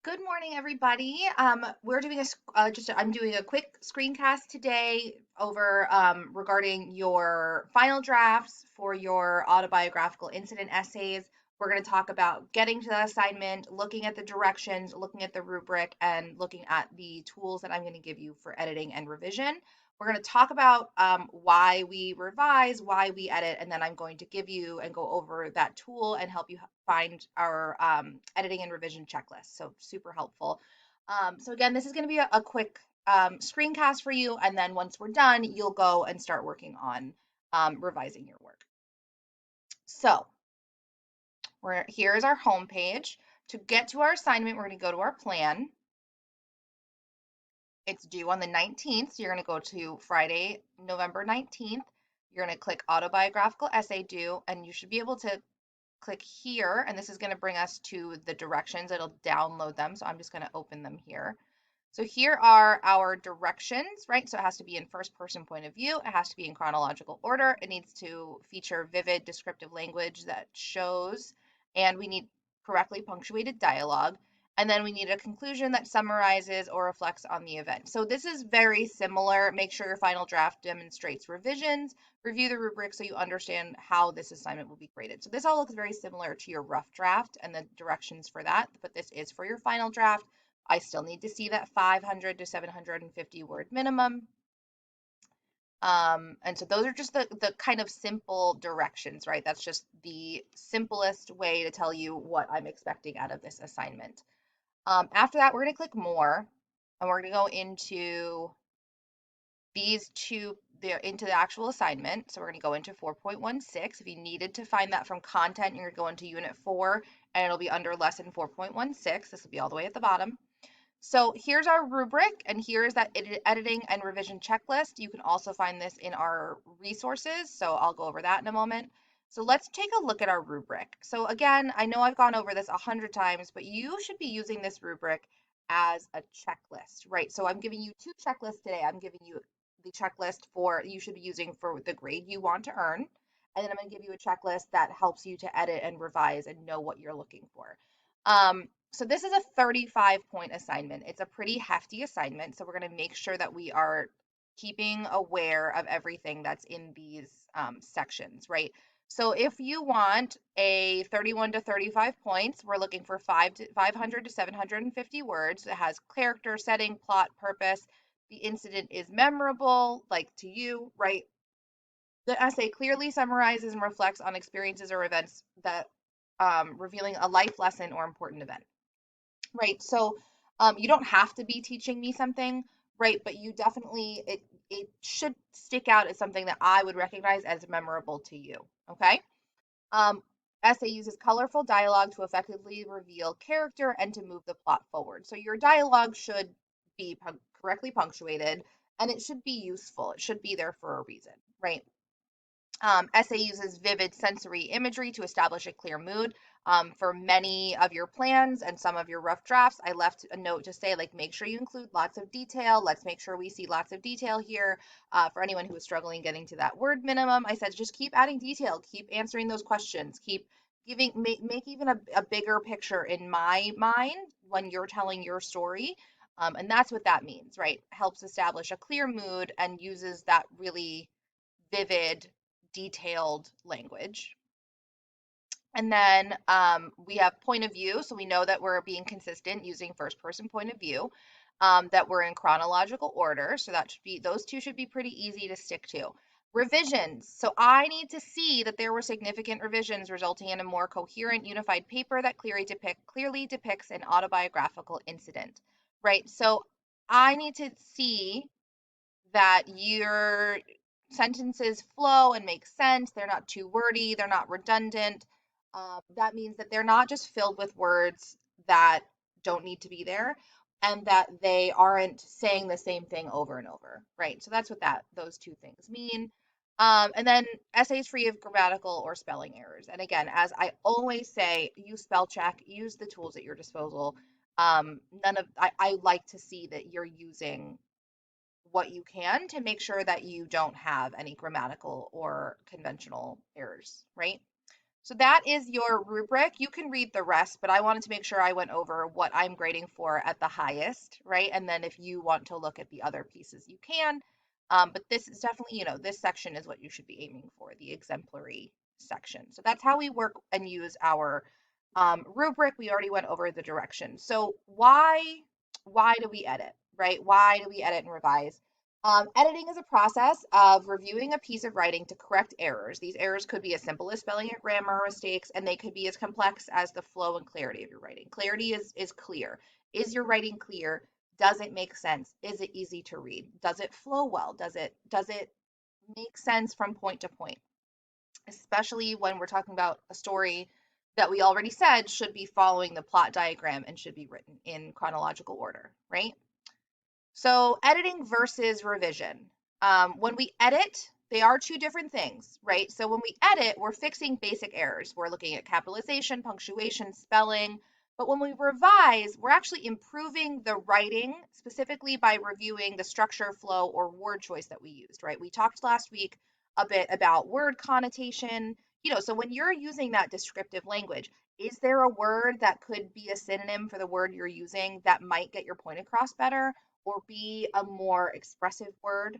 Good morning, everybody. We're doing I'm doing a quick screencast today over regarding your final drafts for your autobiographical incident essays. We're going to talk about getting to the assignment, looking at the directions, looking at the rubric, and looking at the tools that I'm going to give you for editing and revision. We're going to talk about why we revise, why we edit, and then I'm going to give you and go over that tool and help you find our editing and revision checklist. So super helpful. So again, this is going to be a quick screencast for you, and then once we're done, you'll go and start working on revising your work. So here is our home page. To get to our assignment, we're going to go to our plan. It's due on the 19th. So you're going to go to Friday, November 19th. You're going to click autobiographical essay due, and you should be able to click here, and this is going to bring us to the directions. It'll download them. So I'm just going to open them here. So here are our directions, right? So it has to be in first person point of view. It has to be in chronological order. It needs to feature vivid descriptive language that shows, and we need correctly punctuated dialogue. And then we need a conclusion that summarizes or reflects on the event. So this is very similar. Make sure your final draft demonstrates revisions. Review the rubric so you understand how this assignment will be graded. So this all looks very similar to your rough draft and the directions for that, but this is for your final draft. I still need to see that 500 to 750 word minimum. And so those are just the kind of simple directions, right? That's just the simplest way to tell you what I'm expecting out of this assignment. After that, we're going to click more, and we're going to go into into the actual assignment. So we're going to go into 4.16. If you needed to find that from content, you're going to go into unit 4, and it'll be under lesson 4.16. This will be all the way at the bottom. So here's our rubric, and here's that editing and revision checklist. You can also find this in our resources, so I'll go over that in a moment. So let's take a look at our rubric. So again, I know I've gone over this 100 times, but you should be using this rubric as a checklist, right? So I'm giving you two checklists today. I'm giving you the checklist for you should be using for the grade you want to earn, and then I'm going to give you a checklist that helps you to edit and revise and know what you're looking for. So this is a 35-point assignment. It's a pretty hefty assignment, so we're going to make sure that we are keeping aware of everything that's in these sections, right? So if you want a 31 to 35 points, we're looking for 500 to 750 words. It has character, setting, plot, purpose. The incident is memorable, like to you, right? The essay clearly summarizes and reflects on experiences or events that revealing a life lesson or important event. Right. So you don't have to be teaching me something, right? But you definitely it should stick out as something that I would recognize as memorable to you. Okay. Um, Essay uses colorful dialogue to effectively reveal character and to move the plot forward. So your dialogue should be correctly punctuated and it should be useful. It should be there for a reason, right? Essay uses vivid sensory imagery to establish a clear mood. For many of your plans and some of your rough drafts, I left a note to say, like, make sure you include lots of detail. Let's make sure we see lots of detail here. For anyone who is struggling getting to that word minimum, I said, just keep adding detail, keep answering those questions, keep giving, make even a bigger picture in my mind when you're telling your story. And that's what that means, right? Helps establish a clear mood and uses that really vivid, detailed language. And then we have point of view. So we know that we're being consistent using first person point of view, that we're in chronological order. So that should be, those two should be pretty easy to stick to. Revisions. So I need to see that there were significant revisions resulting in a more coherent, unified paper that clearly depicts an autobiographical incident, right? So I need to see that your sentences flow and make sense. They're not too wordy, they're not redundant. That means that they're not just filled with words that don't need to be there and that they aren't saying the same thing over and over, right? So that's what those two things mean. And then essays free of grammatical or spelling errors. And again, as I always say, use spell check, use the tools at your disposal. I like to see that you're using what you can to make sure that you don't have any grammatical or conventional errors, right? So that is your rubric. You can read the rest, but I wanted to make sure I went over what I'm grading for at the highest, right? And then if you want to look at the other pieces, you can. But this is definitely, this section is what you should be aiming for, the exemplary section. So that's how we work and use our rubric. We already went over the directions. So why do we edit, right? Why do we edit and revise? Editing is a process of reviewing a piece of writing to correct errors. These errors could be as simple as spelling or grammar mistakes, and they could be as complex as the flow and clarity of your writing. Clarity is clear. Is your writing clear? Does it make sense? Is it easy to read? Does it flow well? Does it make sense from point to point? Especially when we're talking about a story that we already said should be following the plot diagram and should be written in chronological order, right? So editing versus revision. When we edit, they are two different things, right? So when we edit, we're fixing basic errors. We're looking at capitalization, punctuation, spelling. But when we revise, we're actually improving the writing, specifically by reviewing the structure, flow, or word choice that we used, right? We talked last week a bit about word connotation. So when you're using that descriptive language, is there a word that could be a synonym for the word you're using that might get your point across better? Or be a more expressive word.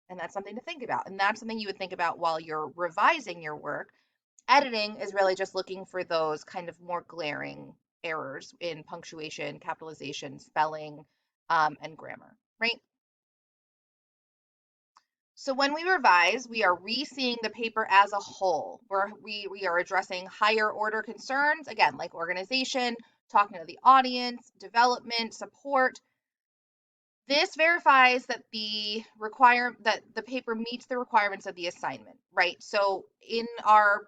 And that's something to think about. And that's something you would think about while you're revising your work. Editing is really just looking for those kind of more glaring errors in punctuation, capitalization, spelling, and grammar, right? So when we revise, we are re-seeing the paper as a whole. We are addressing higher order concerns, again, like organization, talking to the audience, development, support. This verifies that the paper meets the requirements of the assignment, right? So in our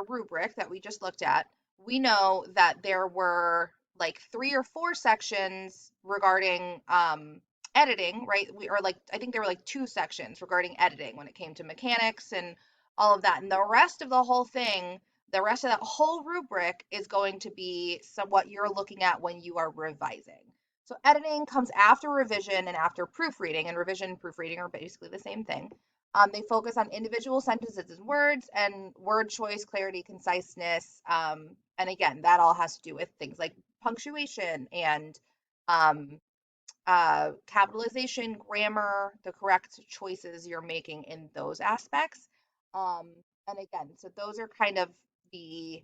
rubric that we just looked at, we know that there were like 3 or 4 sections regarding editing, right? I think there were like 2 sections regarding editing when it came to mechanics and all of that. And the rest of the whole thing, the rest of that whole rubric is going to be what you're looking at when you are revising. So editing comes after revision and after proofreading, and revision and proofreading are basically the same thing. They focus on individual sentences and words and word choice, clarity, conciseness. And again, that all has to do with things like punctuation and um, capitalization, grammar, the correct choices you're making in those aspects. Um, and again, so those are kind of the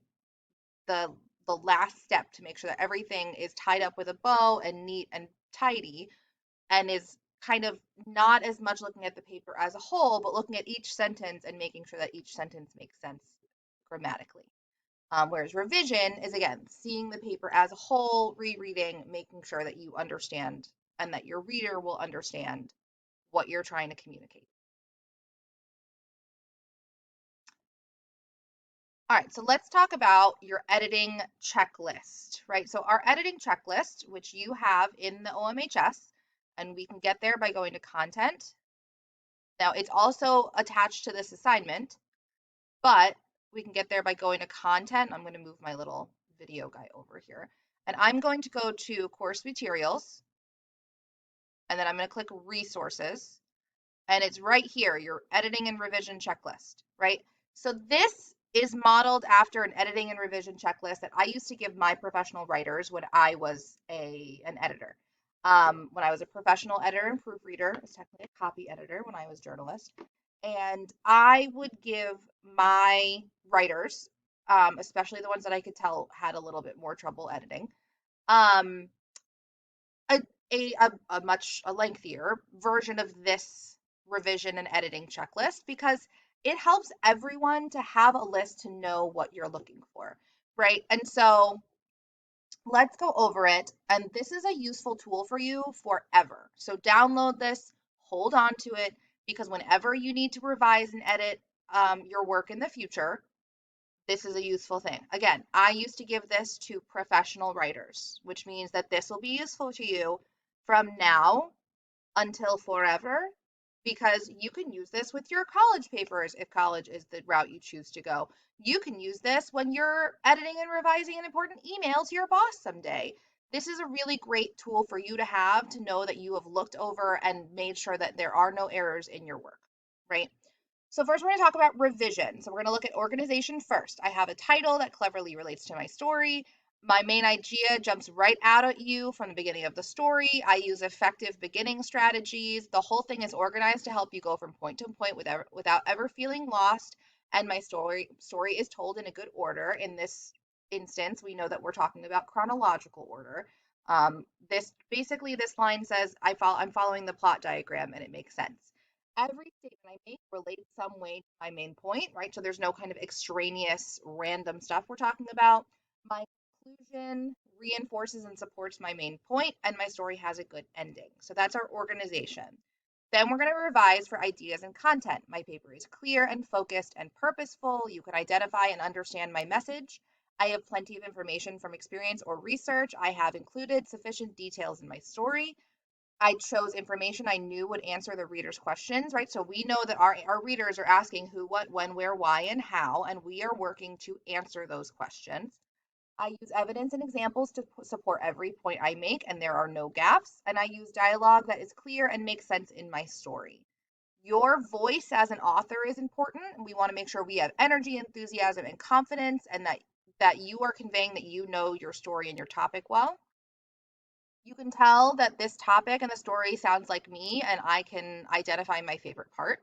the the last step to make sure that everything is tied up with a bow and neat and tidy, and is kind of not as much looking at the paper as a whole, but looking at each sentence and making sure that each sentence makes sense grammatically. Whereas revision is, again, seeing the paper as a whole, rereading, making sure that you understand and that your reader will understand what you're trying to communicate. All right, so let's talk about your editing checklist, right? So our editing checklist, which you have in the OMHS, and we can get there by going to content. Now it's also attached to this assignment, but we can get there by going to content. I'm going to move my little video guy over here, and I'm going to go to course materials, and then I'm going to click resources. And it's right here, your editing and revision checklist, right? So this is modeled after an editing and revision checklist that I used to give my professional writers when I was an editor. When I was a professional editor and proofreader, I was technically a copy editor when I was journalist, and I would give my writers, especially the ones that I could tell had a little bit more trouble editing, um, a, a much lengthier version of this revision and editing checklist because it helps everyone to have a list to know what you're looking for, right? And so let's go over it. And this is a useful tool for you forever. So download this, hold on to it, because whenever you need to revise and edit your work in the future, this is a useful thing. Again, I used to give this to professional writers, which means that this will be useful to you from now until forever, because you can use this with your college papers if college is the route you choose to go. You can use this when you're editing and revising an important email to your boss someday. This is a really great tool for you to have to know that you have looked over and made sure that there are no errors in your work, right? So first we're going to talk about revision. So we're going to look at organization first. I have a title that cleverly relates to my story. My main idea jumps right out at you from the beginning of the story. I use effective beginning strategies. The whole thing is organized to help you go from point to point without ever feeling lost. And my story is told in a good order. In this instance, we know that we're talking about chronological order. This line says I'm following the plot diagram and it makes sense. Every statement I make relates some way to my main point, right? So there's no kind of extraneous random stuff we're talking about. My conclusion reinforces and supports my main point, and my story has a good ending. So that's our organization. Then we're going to revise for ideas and content. My paper is clear and focused and purposeful. You can identify and understand my message. I have plenty of information from experience or research. I have included sufficient details in my story. I chose information I knew would answer the reader's questions, right? So we know that our readers are asking who, what, when, where, why, and how, and we are working to answer those questions. I use evidence and examples to support every point I make, and there are no gaps. And I use dialogue that is clear and makes sense in my story. Your voice as an author is important. We want to make sure we have energy, enthusiasm, and confidence, and that you are conveying that you know your story and your topic well. You can tell that this topic and the story sounds like me, and I can identify my favorite part.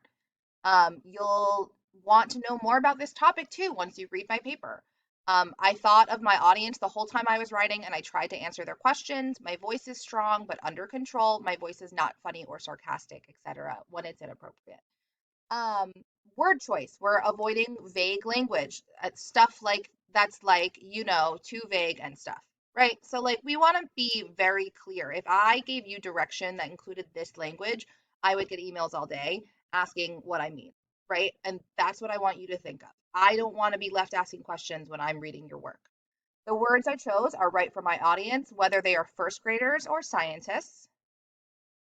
You'll want to know more about this topic too once you read my paper. I thought of my audience the whole time I was writing, and I tried to answer their questions. My voice is strong but under control. My voice is not funny or sarcastic, etc., when it's inappropriate. Um, Word choice. We're avoiding vague language. Stuff like that's like, too vague and stuff. Right? So like we want to be very clear. If I gave you direction that included this language, I would get emails all day asking what I mean, right? And that's what I want you to think of. I don't want to be left asking questions when I'm reading your work. The words I chose are right for my audience, whether they are first graders or scientists.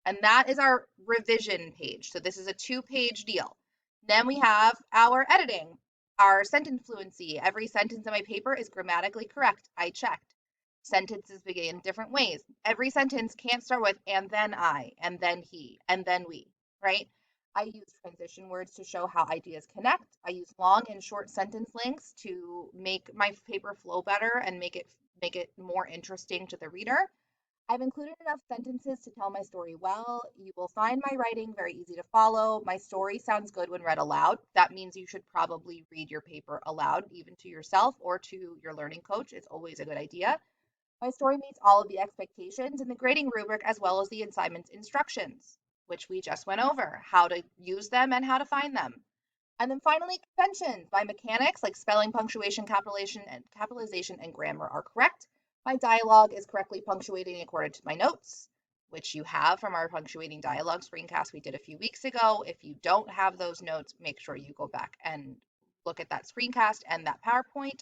And that is our revision page. So this is a 2-page deal. Then we have our editing, our sentence fluency. Every sentence in my paper is grammatically correct. I checked. Sentences begin different ways. Every sentence can't start with and then I, and then he, and then we, right? I use transition words to show how ideas connect. I use long and short sentence lengths to make my paper flow better and make it more interesting to the reader. I've included enough sentences to tell my story well. You will find my writing very easy to follow. My story sounds good when read aloud. That means you should probably read your paper aloud, even to yourself or to your learning coach. It's always a good idea. My story meets all of the expectations in the grading rubric as well as the assignment's instructions, which we just went over, how to use them and how to find them. And then finally, conventions. My mechanics, like spelling, punctuation, capitalization, and grammar, are correct. My dialogue is correctly punctuating according to my notes, which you have from our punctuating dialogue screencast we did a few weeks ago. If you don't have those notes, make sure you go back and look at that screencast and that PowerPoint.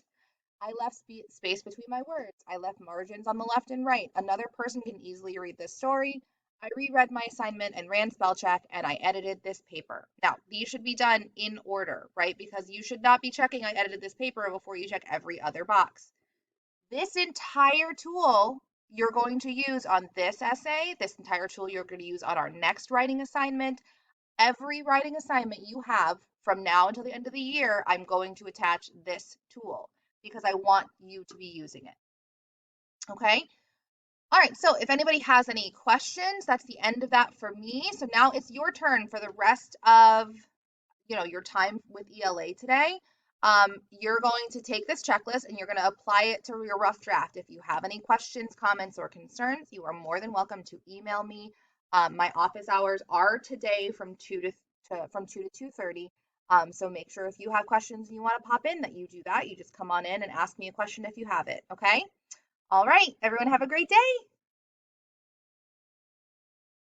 I left space between my words. I left margins on the left and right. Another person can easily read this story. I reread my assignment and ran spell check, and I edited this paper. Now, these should be done in order, right? Because you should not be checking I edited this paper before you check every other box. This entire tool you're going to use on this essay, this entire tool you're going to use on our next writing assignment. Every writing assignment you have from now until the end of the year, I'm going to attach this tool because I want you to be using it. Okay? All right, so if anybody has any questions, that's the end of that for me. So now it's your turn for the rest of your time with ELA today. You're going to take this checklist and you're going to apply it to your rough draft. If you have any questions, comments, or concerns, you are more than welcome to email me. My office hours are today from 2 to 2:30. So make sure if you have questions and you want to pop in that you do that. You just come on in and ask me a question if you have it. Okay. All right. Everyone have a great day.